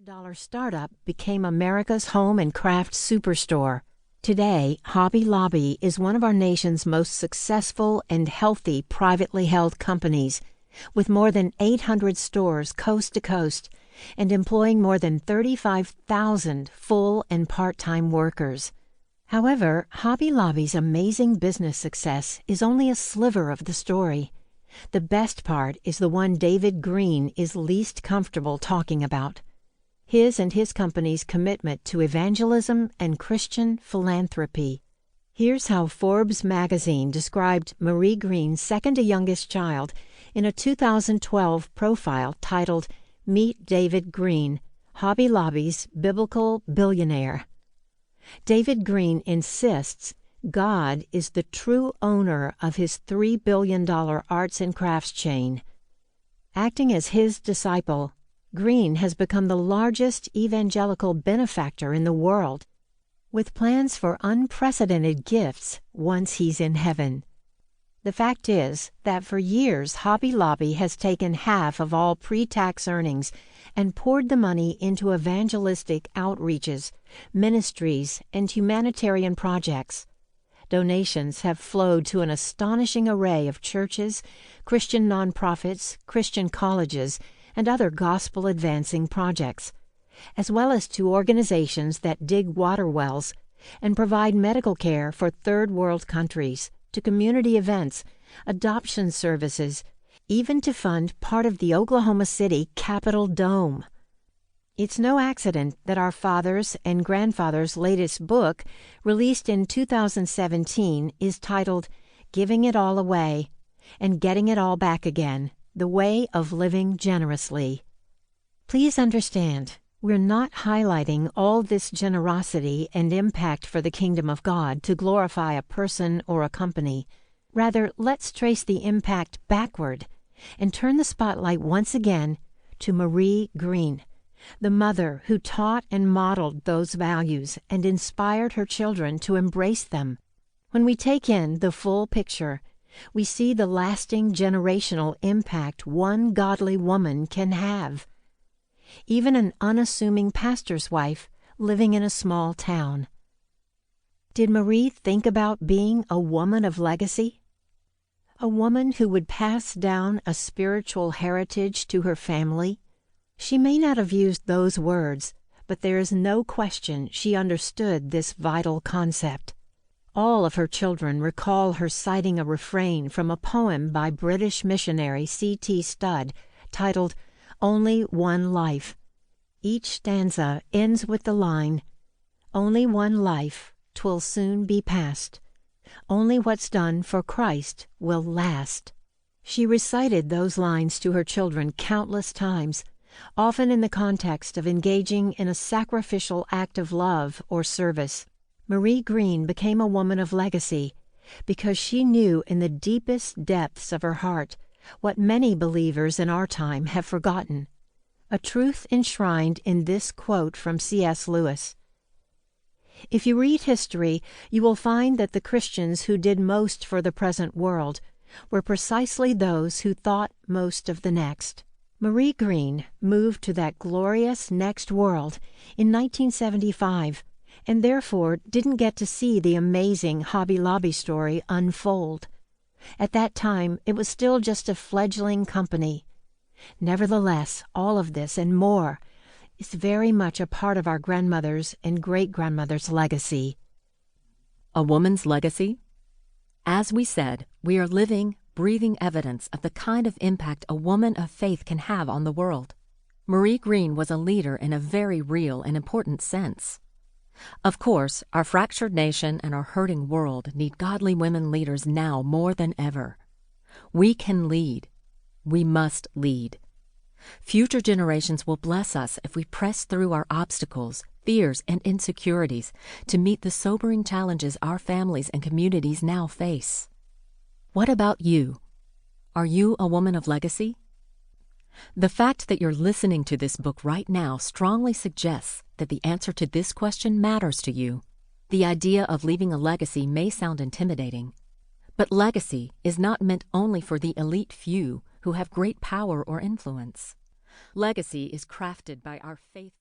$5 startup became America's home and craft superstore. Today, Hobby Lobby is one of our nation's most successful and healthy privately held companies, with more than 800 stores coast to coast and employing more than 35,000 full and part-time workers. However, Hobby Lobby's amazing business success is only a sliver of the story. The best part is the one David Green is least comfortable talking about. His and his company's commitment to evangelism and Christian philanthropy. Here's how Forbes magazine described Marie Green's second-to-youngest child in a 2012 profile titled Meet David Green, Hobby Lobby's Biblical Billionaire. David Green insists God is the true owner of his $3 billion arts and crafts chain. Acting as his disciple, Green has become the largest evangelical benefactor in the world, with plans for unprecedented gifts once he's in heaven. The fact is that for years Hobby Lobby has taken half of all pre-tax earnings and poured the money into evangelistic outreaches, ministries, and humanitarian projects. Donations have flowed to an astonishing array of churches, Christian nonprofits, Christian colleges, and other gospel-advancing projects, as well as to organizations that dig water wells and provide medical care for third-world countries, to community events, adoption services, even to fund part of the Oklahoma City Capitol Dome. It's no accident that our father's and grandfather's latest book, released in 2017, is titled Giving It All Away and Getting It All Back Again, The Way of Living Generously. Please understand, we're not highlighting all this generosity and impact for the kingdom of God to glorify a person or a company. Rather, let's trace the impact backward and turn the spotlight once again to Marie Green, the mother who taught and modeled those values and inspired her children to embrace them. When we take in the full picture, we see the lasting generational impact one godly woman can have. Even an unassuming pastor's wife living in a small town. Did Marie think about being a woman of legacy? A woman who would pass down a spiritual heritage to her family? She may not have used those words, but there is no question she understood this vital concept. All of her children recall her citing a refrain from a poem by British missionary C.T. Studd titled Only One Life. Each stanza ends with the line, Only one life, 'twill soon be past. Only what's done for Christ will last. She recited those lines to her children countless times, often in the context of engaging in a sacrificial act of love or service. Marie Green became a woman of legacy because she knew in the deepest depths of her heart what many believers in our time have forgotten, a truth enshrined in this quote from C.S. Lewis. If you read history, you will find that the Christians who did most for the present world were precisely those who thought most of the next. Marie Green moved to that glorious next world in 1975 and therefore didn't get to see the amazing Hobby Lobby story unfold. At that time, it was still just a fledgling company. Nevertheless, all of this and more is very much a part of our grandmother's and great-grandmother's legacy. A woman's legacy? As we said, we are living, breathing evidence of the kind of impact a woman of faith can have on the world. Marie Green was a leader in a very real and important sense. Of course, our fractured nation and our hurting world need godly women leaders now more than ever. We can lead. We must lead. Future generations will bless us if we press through our obstacles, fears, and insecurities to meet the sobering challenges our families and communities now face. What about you? Are you a woman of legacy? The fact that you're listening to this book right now strongly suggests that the answer to this question matters to you. The idea of leaving a legacy may sound intimidating, but legacy is not meant only for the elite few who have great power or influence. Legacy is crafted by our faithful